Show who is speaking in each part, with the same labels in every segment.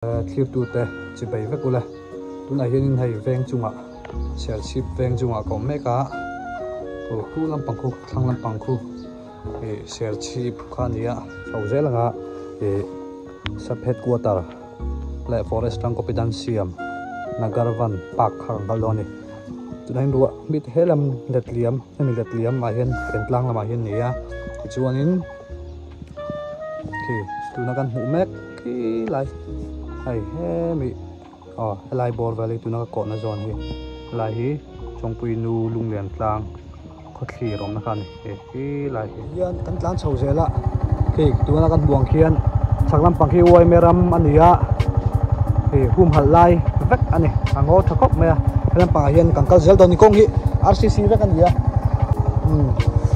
Speaker 1: Clip tu te chỉ bảy vết cũ là tu này hiện hay ven chung ạ, sẽ ship ven chung ạ có mấy cả, khu làm bằng khu thang làm bằng khu, sẽ ship khan gì ạ, sau dễ là ngã, sắp hết quarter, lại forest đang có bị đan xiêm, Nagarvan park hàng bao lâu này, tu này đua biết hết làm lật liếm, mình lật liếm mà hiện lang là mà hiện này á, thì chú anh tu nó cần hũ mét cái lại hay he mi lai bor valley tu na ko na zone hi lai hi chongpui nu lunglen tlang khot khi rom na khan hi lai hi yan kan tlan chho zela ki tu na kan buang khian chaklam panghi oi meram ania hi hum hal lai vek ani ango thakop me lam pang hian kan kal zel don ni kong hi rcc vek ania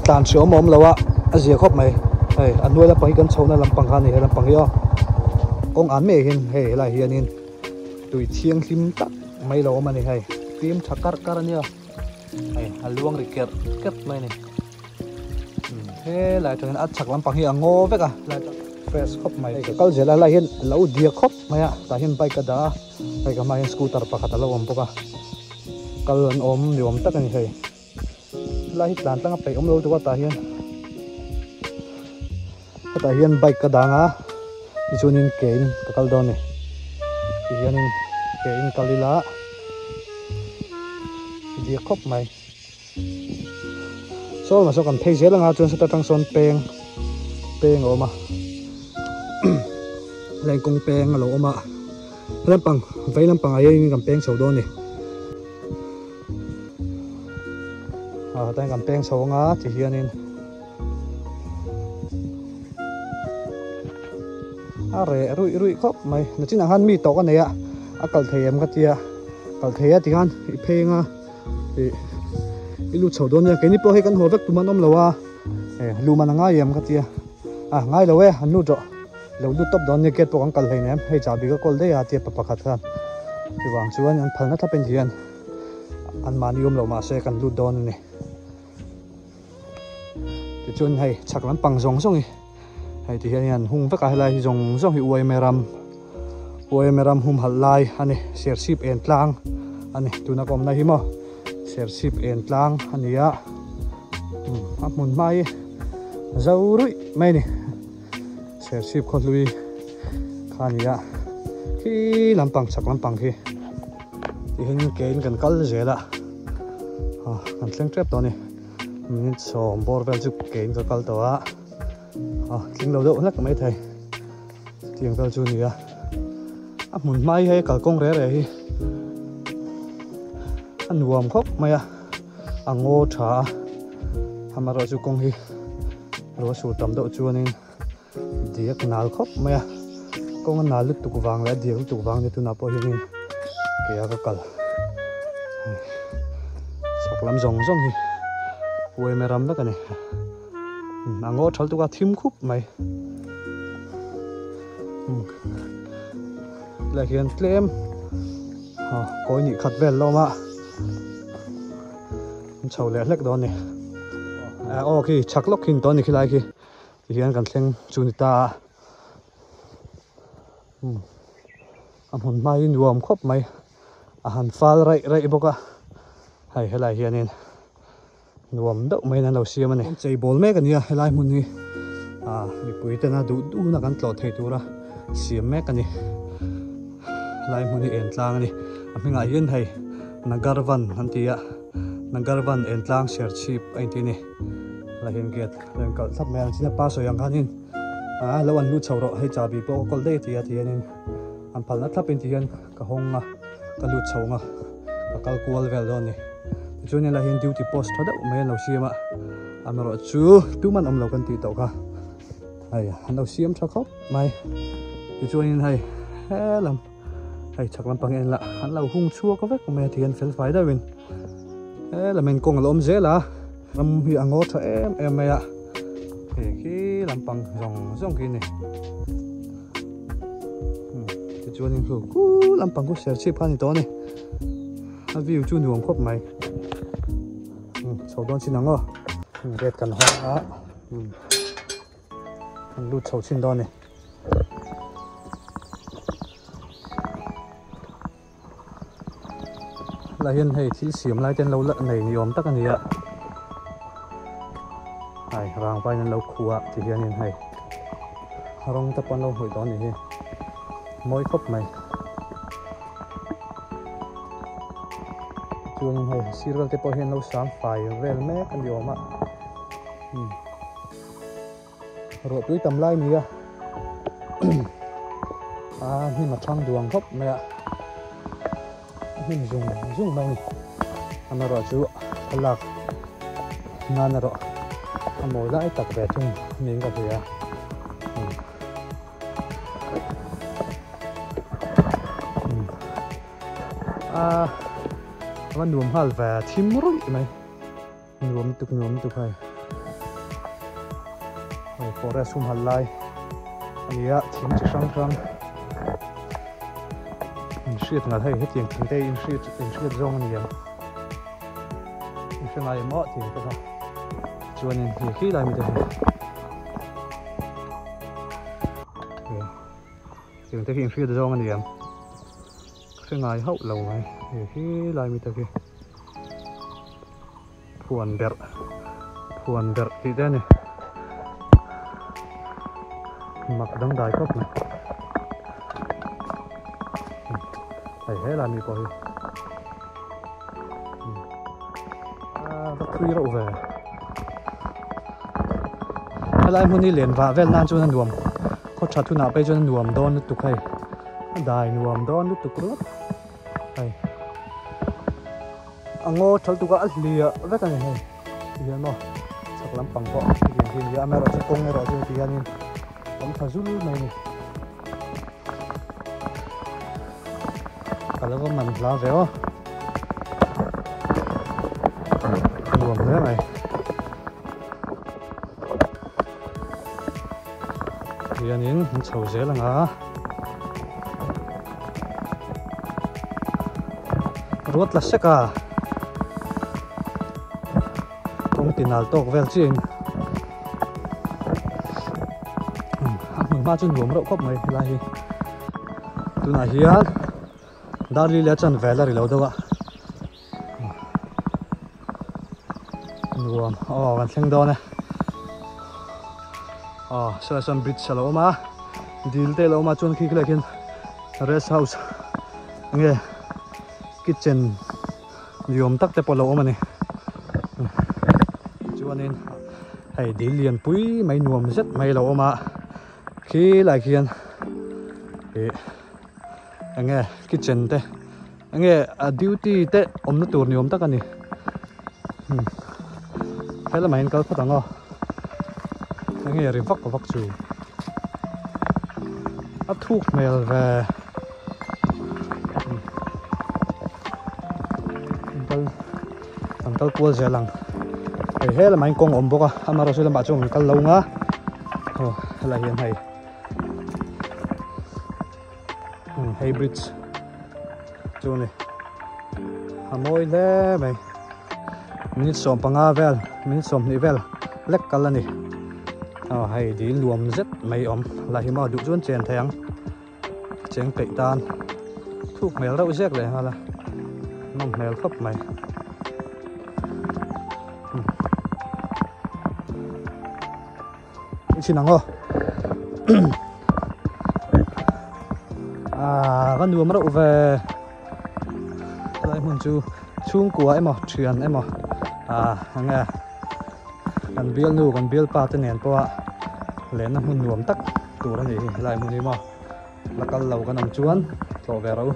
Speaker 1: tan sio mom lawa azia khop mai hey anoi la pang kan chona lam pang khan hi lam pang hi ông án mẹ hiền hệ lại hiền hiền tuổi chiang lim tắc mấy lâu mà này hay tim chắc cắt nhá hay luông để kẹt mấy này thế lại cho nên ăn chắc lắm bằng hiền ngô vậy cả lại fresh khóc mày cái câu gì là lại hiền lâu dia khóc mày à ta hiền bay cái đó hay cái mày scooter pa khát lâu om poka câu anh om nhiều om tắc này hay lại hít đàn tăng phải om lâu cho ta hiền bay cái đó á ichunin kein kakal daw ni iyanin kein kalila dia khop mai so ma so kan thei zela nga chon sa tang son peng oma leng kong peng alo oma lampang vai lampang ai ni kan peng so do ni tang kan peng so nga chi hianin are rui khop mai na chin han mi to ka ne a kal them ka tia kal thea ti han i phenga i lu chhodon ya ke ni po he kan ho vek tuman om lawa lu man nga yam ka tia ngai lo we han nu jo lo du top don ne ket po kan kal hei nem hei cha bi ka kol de ya tia pa khat khan ti wang chuan an phalna thapen hian an man yom lo ma se kan lu don ni ti chun hei chaklam pang zong zong i hay thì hiện hung với cả lại dùng giống hiệu uai meram hum hal lai anh share ship and lang anh tu na kom na hi mo share ship and lang anh ya Hmun mai zau rui mai ni share ship khot lui khan ya khi làm bằng khi thì hình cái cần call zela cần xem trap đó này mình so bor vel chụp cái call đó tiếng lâu độ lắc mấy thầy tiếng vào chu nè Hmun mai hay cả công rẻ này anh Nuam khóc mày ngô trà hàm rồi chu công hi rồi số tầm độ chu nên điếc nál khóc mày công anh nál tụ vàng lại điếc tụ vàng thì tu nạp bao nhiêu nên kia cái cල් sọc làm rong hi uai meram đó cái này ngô chal tu ka thim khup mai lại hiện tlem coi nhị khát vel lo mà chầu lẹ lek đó nè ok chắc lóc hình đó nè khi lại khi thì hiện cần xem chun ta Hmun mai Nuam khop mai han fal rai boka hay lại hiện nên Nuam đậu mấy lần đầu xưa mà này chạy ball mấy cái này lại muốn đi bị bụi tên là đủ là căn lọt thấy đủ ra xiêm mấy cái này lại muốn đi entlang này mình ngại hiện hay Nagarvan hắn thì Nagarvan entlang share ship anh thì này là hiện kiệt lên cỡ sắp mèo chỉ là ba số yang khan lâu anh lu chầu rồi hay trả bị bao col đây thì nên anh phải là thắp bên thì anh cả hông cả lu chầu cả cả cual vel đó này cho nên là hiện duty post thoát đâu mấy lâu xiêm anh nói chú tu man ông lâu cần tì tàu cả hay anh lâu xiêm sao khóc mày cho nên hay làm hay chắc làm bằng em là anh lâu hung chua có vết của mẹ thì anh phải đây mình là mình cùng là ôm dễ là làm hiện ngó cho em mày thì khi làm bằng dòng kia này cho nên cứ làm bằng cái share ship anh đó này view chu Nuam khop mày sau đó xin nắng đẹp cần hoa lụt sầu xin đó này là hiền hay thil xiêm lại tên lâu lợn này niệm tắc anh ạ hay rang vai nên lâu khua thì hiền hay rong tập quan lâu hồi đó này mỗi khóc mày chuông hay serial cái pohen lâu sáng phải vel mẹ cái điều mà rồi túi tầm lai mía nhưng mà trăng đường khóc mẹ ạ mình dùng mày anh nó rồi chú lạc ngan nó rồi anh mồi lại tặc về chung miếng cà phêวันนวมฮัลแวทิมรุ่ยไหมนวมตุกให้พอเรซุ่มฮัลไลอันนี้ทิมจะช่างอินชีดงัดให้เตียงถึงได้อินชีดจงนี่ยังอินชีดอะไรมั่วถึงก็ได้ชวนนี่ขี้อะไรไม่ได้ถึงได้อินชีดจงนี่ยังซึ่งไงเขาเหล่าไงที่ลายมีตะกี้พวนเดอร์ที่ได้เนี่ยมักดังได้ครับนะไอ้เฮลามีพอดีบักคุยเราเวอะไรพวกนี้เรียนว่าเวลนานจนนวมเขาชัดทุนเอาไปจนนวมโดนตุกให้ได้นวมโดนตุกรู้anh ngô chal tu ka alia ve kan he hian mo sak lam pang ko hian ya me ro cha kong ro chu ti hian om thazul mai ni kala ko man la ve o luam ne mai hian in chho ze la nga ruat la seka tinal tok vel chin Hmun ma chun nuam ro khop mai lai hi tuna hian dali le chan vela ri lo dawa nuam kan thleng do ne Selection bridge lo ma dil te lo ma chun khi klekin rest house nge kitchen yom tak te po lo ma ni nên hay đi liền pui mấy nuông rất mấy lâu mà khi lại khiên anh nghe kitchen te anh nghe duty te nó tuột nuông tất cả nè hay là mấy câu phát ngô anh nghe rìm vắt chủ thuốc mèo về anh câu cua dẻ lằng he là mấy con ổn bốc anh mà rồi sẽ làm bạn chung cần lâu ngá là hiện hay hay bridge chỗ này môi le mày mình xóm bằng avel mình xóm nivel lek cả này hay đi luồng rất mấy ổn là hiện mà đủ chuẩn chèn thang chèn cậy tan thuốc mèo rau rác này là nông mèo khắp mày xin lắng con nuông mất về lại muốn chú chung của em mà truyền em mà nghe còn bill nu còn bill pa tên nền po lên nó muốn nuông tắc tủ đó gì lại muốn đi mà là con lầu con nằm chuan tổ về đâu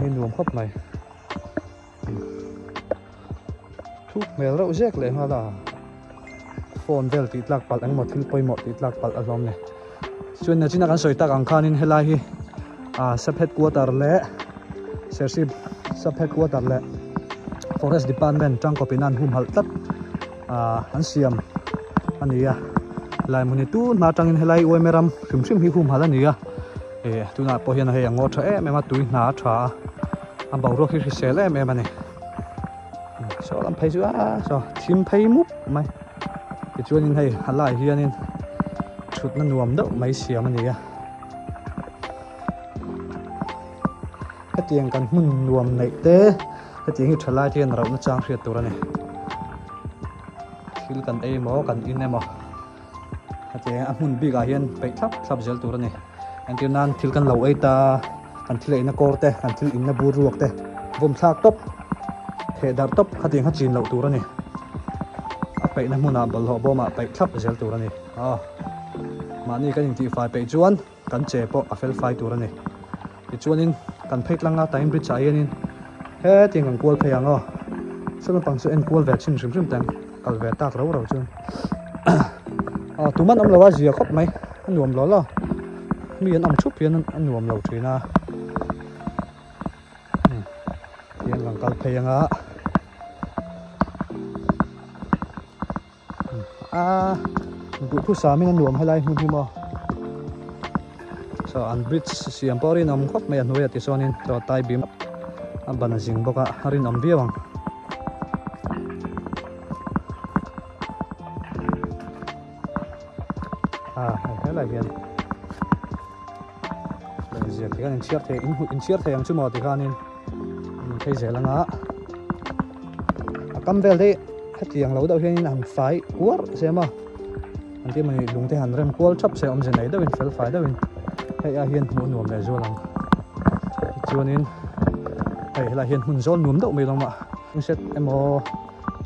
Speaker 1: nên nuông khóc này thuốc mèo rau rác lại hoa là phone vel tít lạc pal anh một thil poi một tít lạc pal alom này chuyên là chỉ là cái sợi tắc ang khanin helai hi sub headquarter le sership sub headquarter le forest department trang kopinan hum hal tat an siam ania lai muni tu na tangin helai oi meram hrim hi hum hal ania tu na po hian he ango tha em ma tui na tha am bau ro hi sel em ani so lam phei chu so thim phei mup mai cái chuột như này hắn lại hiền nên chút nó nuông đậu mấy xíu mà gì cái tiếng cần Hmun Nuam này té cái tiếng trở lại thì nó trang thiệt tụi này khi cần em mỏ cần in em mỏ cái tiếng Hmun bị cả hiền bị thắp gel tụi này anh tiêu nan thiếu cần lâu ấy ta cần thiếu lấy nó cor té cần thiếu in nó bù ruột té vùng thác top hệ đạp top cái tiếng hát chín lâu tụi này bị nó muốn làm bẩn họ bỏ mà bị thắp gel tụi này màนี่ก็ยังที่ไฟไปจวนกันเจ็บปะเฟลไฟตัวนี้ที่จวนนี่กันเพชรลังอาแต่ยังบริจาคนี่เฮ้ที่กันกวลพยังอ่ะซึ่งปังส่วนกวลแวดชิมแต่งกัลแวดตากเราจวนตัวมันเราว่าเสียครบไหมอันหนุ่มเราล่ะมีอันชุบเพียนอันหนุ่มเราทีน่ะเพียนกันกัลพยังดูผู้สามีนั่นรวมให้ไล่หุ่นที่มออันบริดจ์เสียงปอรินอมครบไม่อันหัวติดโซนินตัวไตบีมอันบันจิงบอกว่าฮารินอมเบี้ยวังให้ไล่เพียนเลยเสียที่กันอินเชียร์เทยังชั่วโมงที่กันนี่ให้เสียแล้วนะกำเวลที่ให้เสียงเราเดาเพียงอันไฟวัวเสียมั้งอันที่มันลุงที่หันเริ่มกวลชอบเสียอมเสียไหนเดวินเฟลไฟเดวินให้อาเฮียนหุ่นหนุ่มเลยจวนลังจวนนี้ให้อาเฮียนหุ่นโซนหนุ่มเดาไม่ลงมาเสร็จไอ้หมอ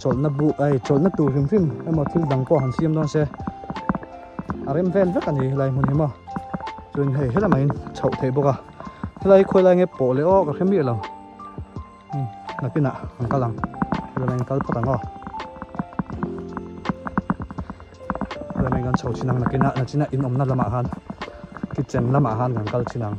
Speaker 1: จนนับบุจนนับตูฟิมไอ้หมอที่ดังกว่าหันเสียมโดนเสียอะไรมันเฟลกันนี่อะไรมันเห็นมั้งจนให้ละมันเฉาเทบกะอะไรคุยอะไรเงี้ยโปะเลยอ้อกับเข้มเบี้ยเรานักกินอ่ะมันกำลังอะไรมันก็พัฒนาอะไรมันกันเฉาชินังนักกินอ่ะนักชินังอินอมนั่นละมาหันกิจเจนละมาหันกันกัลชินัง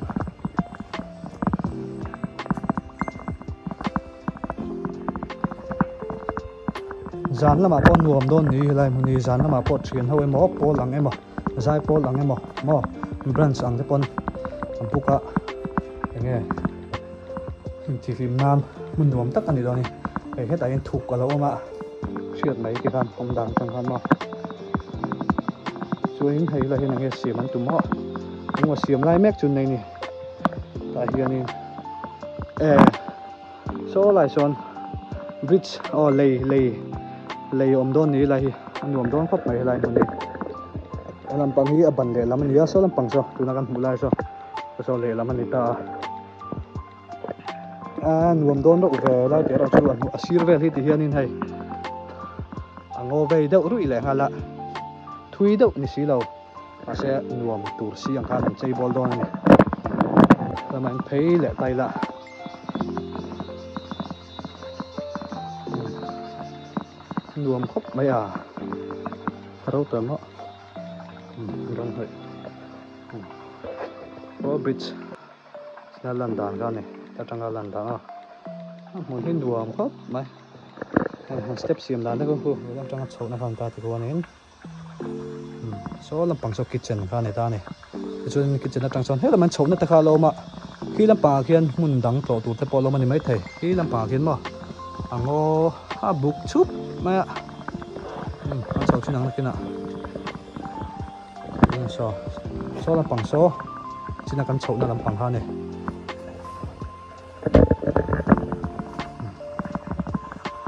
Speaker 1: จานละมาปอนรวมโดนนี้อะไรมันนี่จานละมาปอดเชียนเท่าไอ้หมอปอหลังไอ้หมอใจปอหลังไอ้หมอแบรนด์สั่งที่ปอนทำปุกะอย่างเงี้ยที่ฟิล์มน้ำมันรวมตักกันนี่ตอนนี้ไอ้แค่แต่ยังถูกกว่าเรามาเชื่อไหมกี่คำคงดังจังคันมาช่วยให้เราเห็นอย่างเงี้ยเสียมันตุ่มหม้อยังว่าเสียมไล่แม็กจุนในนี่ตาเฮียนี่โซ่ไหลซอนบริดจ์เลยอมโดนนี้ไรอันอมโดนครบไหมไรมันนี่ลำปังนี้อับบันเดลมันเยอะโซ่ลำปังโซ่ตัวนักการมุลายโซ่เลยลำมันนี่ตาอันอมโดนเราเวลาเดี๋ยวเราชวนอาชีพเวลที่เฮียนี่ให้อังโอเวเดอรุ่ยแหละฮะละทุยเดอนี่สิเราอาเซียนวมตูร์ซีอังคารใจบอลโดนนี่แต่มันเพย์แหละไตละรวมครบไหมเราเติมเหรอร้องเลยโอ้บริดจ์นั่นลันดานกันนี่แต่จังการลันดานมันเห็นรวมครบไหมสเต็ปเสียมดานได้ก็คือเราจังการโชว์นะครับตาที่วันนี้โซ่ลำปังโซ่คิทเช่นกันนี่ตานี่ส่วนคิทเช่นนั่นจังส่วนเฮ้ยแล้วมันโชว์นั่นแต่ข้าเรามาขี้ลำปางเขียนมุนดังโตตูแต่พอเรามันไม่เท่ขี้ลำปางเขียนมาอังโอบุกชุบมามันโชว์ชิ้นหนังกินอ่ะโซ่ลำปังโซ่ชิ้นนักกันโชว์นั่นลำปังข้านี่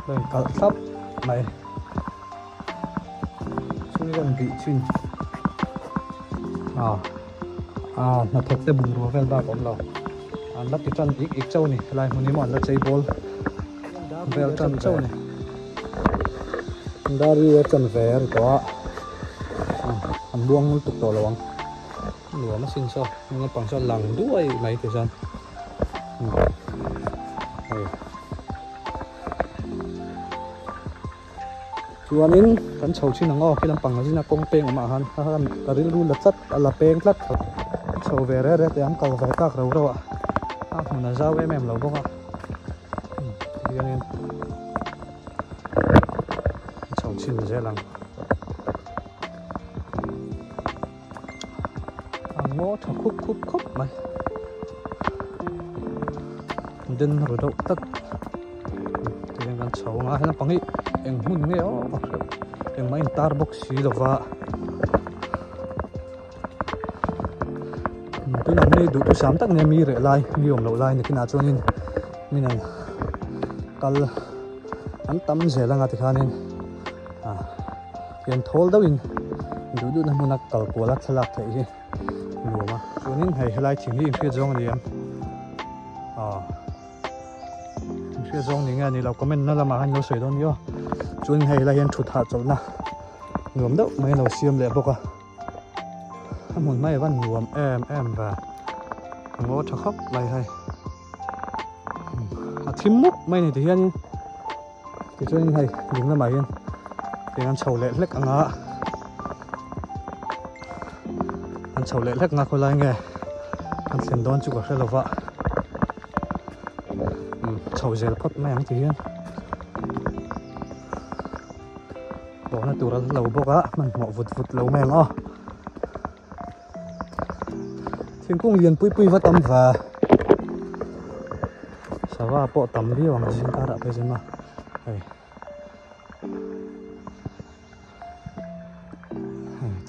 Speaker 1: เลยกัดซับไหมช่วยกันบีชิ้นน่าทกแต่บุญรัวเวลบ้าของเรานับที่จันอีกเจ้านี่ลายมันนี่มันละใจบอลเวลจันเจ้านี่ดารีจันเวรตัวอันบวงมันตุกตัวระวังหลัวมาสินโซ่มันปังโซ่หลังด้วยไหมที่จันชวนนี้กันโชว์ชิ้นหนังอ้อที่ลำปังชิ้นนักกงเป้งออกมาหันถ้ากันกระดิ่งรูลัดซัดอะไรเป้งลัดโชว์เวรเรื่อยๆยังเก่าไฟตากเราอ่ะมันน่าจะเว้ยแม่เราบอกว่าเดี๋ยวนี้โชว์ชิ้นเสียหลังโง่ถ้าคุบไหมเดินรถเราตัดที่ยังกันโชว์มาให้ลำปังนี้เอ็งหุ่นเงี้ยเอ็งไม่ตาร์บ็อกซี่หรอกว่าตัวนั้น ni du tu sam tak ne mi re lai mi om lo lai ni kina chuanin minan kal an tam zela nga ti khanin hian thol dawin du na munak kal kola thalak thei hi nuama chuanin hei helai thing hi inhria zawng ani am inhria zawng ni nge ni lo comment na lama han lo soi don yo chuanin hei lai hian thut ha chawlna nuam deuh mai lo siam le boka Hmun mai van nuam em và ngô thắc khóc lại hay thím múc mai này thì hiền thì cho nên hay đứng là mày hiền thì ăn sầu lệ lách ăn sầu lệ lách ngã coi lại nghe ăn xem đón chụp cái lẩu vạ sầu dẻo phất mai ăn thì hiền đó là tủ ra lẩu bốc á mình mỏ vụt lẩu mèng ó thiên cung liền pui vắt tâm và sao va bộ tâm đi bằng xin ta đã phải xem mà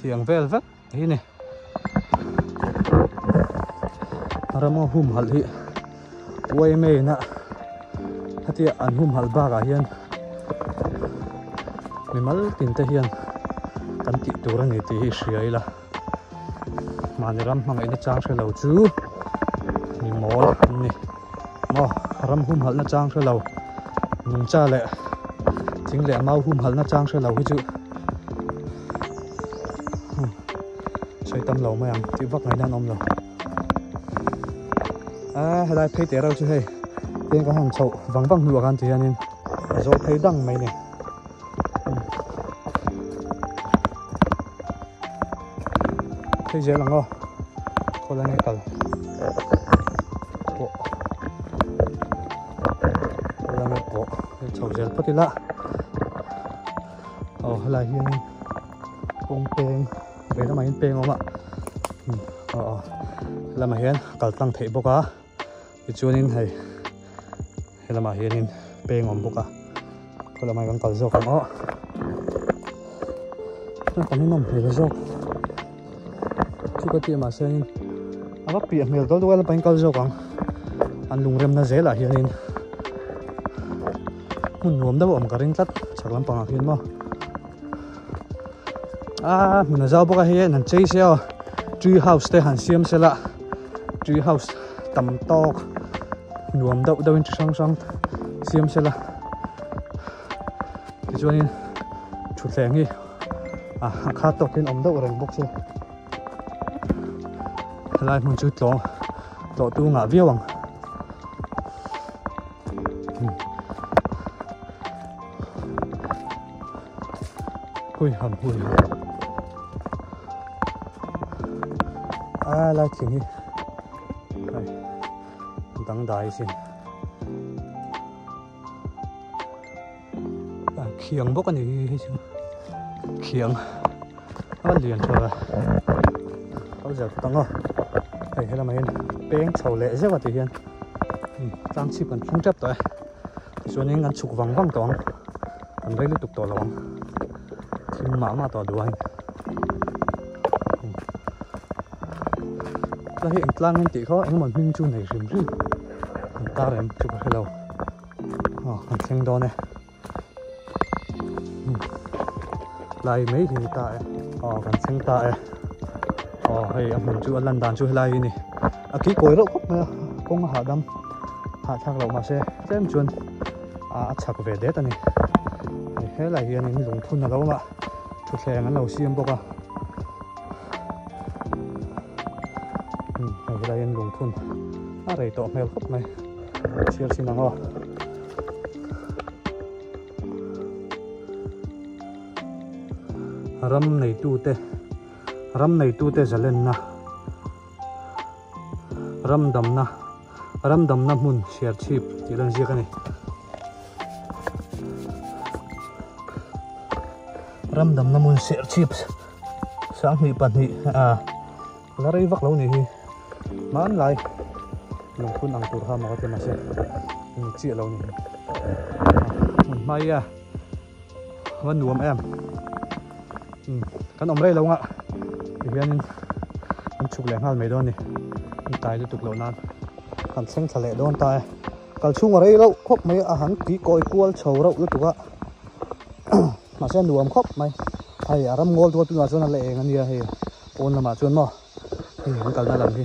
Speaker 1: thiềng vel vắt thế này Ramngaw hum hal hi quay mê nè hati an hum hal ba cả hiền mình mal tin ta hiền kan ti tur ani ti hi hriai la mani ram hmang ina chang hre lo chu ni mol ni mo ram hum hal na chang hre lo nung cha le thing le mau hum hal na chang hre lo hi chu soi tam lo mai ang ti vak ngai nan om lo helai phei te rau chu hei ten ka han chho wang nu kan ti anin zo phei dang mai ne thấy dễ lắm không? Cô lên cái cần bộ cô lên cái bộ chầu dễ bắt đi lạ là hiên công peng về nó máy peng không ạ là mà hiên cần tăng thể bộ cá thì cho nên hay là mà hiên peng ngon bộ cá cô là mày còn cần dọc không ạ nó còn những nồng thì là dọc chú có tiền mà xem bắt biển miền đó là bánh cao dầu còn ăn lùng rem nó dễ là hiện lên muốn nuông đâu ông cả rinh tắt chắc lắm bằng hiện mà mình là giao bốc cái hắn chơi xeo tree house để hắn xem xe lạ tree house tầm to nuông đâu đâu bên sang xem xe lạ thì cho nên chút lẻ đi khá tốt lên ông đâu rừng bốc xe lại một chút lọ tu ngã viêu bằng hui hầm lại chuyện đi tăng đại xin khiêng bốc cái này hay chưa khiêng liền rồi có giờ tăng không hay là mày bén sầu lệ rất là tự nhiên trang trí còn không chấp tới cho nên ngắn chụp vắng toán còn đây liên tục tỏ lòng thêm mà tỏ đồ anh là hiện lang anh chị khó anh mà minh chu này rìm rì ta em chụp cái lâu còn xanh đó này lại mấy thì tại còn xanh tại hay anh mình chú lần đàn chú lại này kỹ cối rộng khúc mà công hạ đâm hạ thang lẩu mà xe xem chuồn chắc về đấy ta này thế là hiện những dùng thun là đâu mà thực hiện ngắn lẩu xiêm bốc này là hiện dùng thun rầy tổ mèo khúc này chia xin năng ram này tu te zalen na ram dam na Hmun share chip ti lan zia ka ni ram dam na Hmun share chips sang mi pan hi la rei vak lo ni hi man lai lung khun ang tur ha ma ka ma se ni chi lo ni mai van nuam em kan om rei lo nga thì hiện anh chụp lẻ hal mấy đôi này tài tục lộ nan hẳn xanh thả lệ đón tài cả chung ở đây lâu khóc mấy hẳn tí coi cuốn sầu rậu lúc đó mà sẽ nuông khóc mày hay Ramngaw tua tua cho nó lệ ngan nia hay ôn là mà chuồn mò thì hắn cần làm gì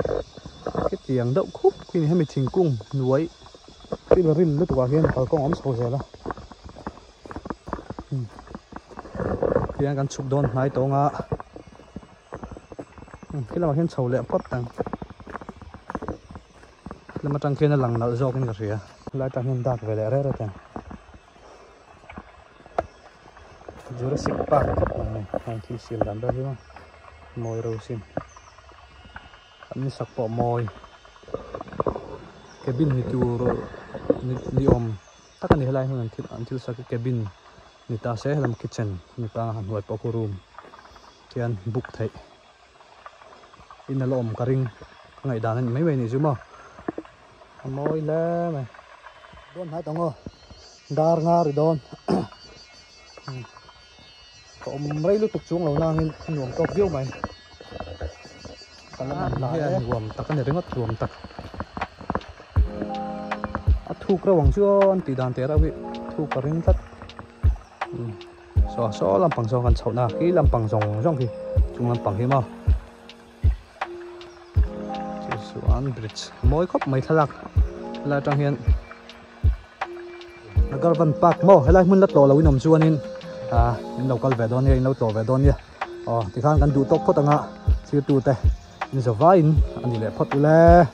Speaker 1: cái tiếng đậu khúc khi này hay mình chỉnh cung núi cái là rin lúc đó hiện ở con ống sầu rẻ đó thì anh cần chụp đòn máy tổ ngã cái là mà hiện sầu lệ phát tăng là mà trang kia nó lằng nợ do cái gì à lại trang hiện đạt về lệ đấy rồi Jurassic Park này hàng thi xin làm đâu chứ mồi đầu xin anh sạc bỏ mồi cabin ni tu ni om tất cả những cái này anh thiếu sạc cái cabin ni ta sẽ làm kitchen ni ta hành hoạt bỏ room thì anh book thấy in là lom karing ngày đàn anh mấy ngày này chứ mà mồi lá này đón hai tông ngô dar nga rồi đón còn mấy lúc tục xuống lầu nang nuông tóc viêu mày kalau lại nuông tắc cái này rất mất nuông tắc thu cái vòng chưa tỷ đàn té ra bị thu cái ring tắt xóa làm bằng sòng gần sầu na khi làm bằng sòng trong khi chúng làm bằng thế mà xuống bridge mỗi khóc mấy thằng là trang hiện là cái văn park mò hay là muốn lật lò là nằm xuống nên in đâu về đó nha in đâu về đó nha thì khang kan du top phot anga si tu te in so vain ani le phot ule